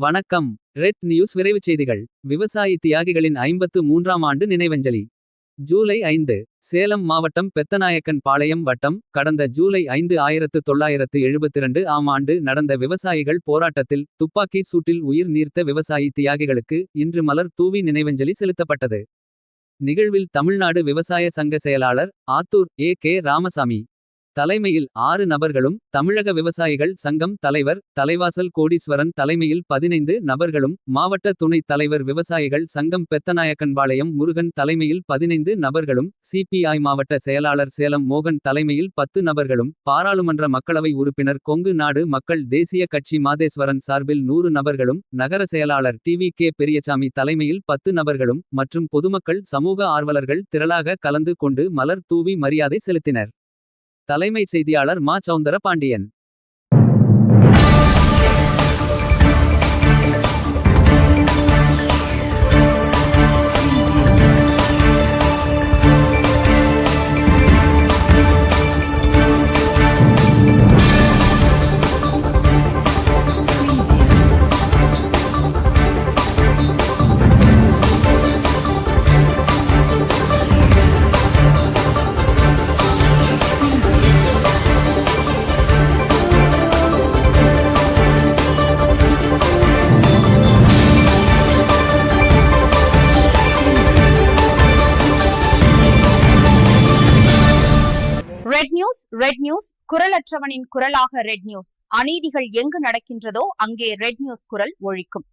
வணக்கம். Red news விரைவுச் செய்திகள். விவசாயி தியாகிகளின் 53ஆம் ஆண்டு நினைவஞ்சலி. ஜூலை 5. சேலம் மாவட்டம் பெத்தநாயக்கன் பாளையம் வட்டம். கடந்த ஜூலை 5 1972 ஆம் ஆண்டு நடந்த விவசாயிகள் போராட்டத்தில். துப்பாக்கி சூட்டில் உயிர் நீர்த்த விவசாயி தியாகிகளுக்கு. இன்று மலர் தூவி நினைவஞ்சலி செலுத்தப்பட்டது. நிகழ்வில் தமிழ்நாடு விவசாய சங்க செயலாளர் ஆத்தூர் கே ராமசாமி தலைமையில் 6 நபர்களும். தமிழக விவசாயிகள் சங்கம் தலைவர் தலைவாசல் கோடீஸ்வரன் தலைமையில் 15 நபர்களும். மாவட்ட துணைத் தலைவர் விவசாயிகள் சங்கம் பெத்தநாயக்கன்பாளையம் முருகன் தலைமையில் 15 நபர்களும். சிபிஐ மாவட்ட செயலாளர் சேலம் மோகன் தலைமையில் 10 நபர்களும். பாராளுமன்ற மக்களவை உறுப்பினர் கொங்கு நாடு மக்கள் தேசிய கட்சி மாதேஸ்வரன் சார்பில் 100 நபர்களும். நகர செயலாளர் டிவி.கே. பெரியசாமி தலைமையில் 10 நபர்களும். மற்றும் பொதுமக்கள் சமூக ஆர்வலர்கள் திரளாக கலந்து கொண்டு மலர் தூவி மரியாதை செலுத்தினர். தலைமை செய்தியாளர் மா. சௌந்தர பாண்டியன். ரெட் நியூஸ் குரலற்றவனின் குரலாக ரெட் நியூஸ். அநீதிகள் எங்கு நடக்கின்றதோ அங்கே ரெட் நியூஸ் குரல் ஒழிக்கும்.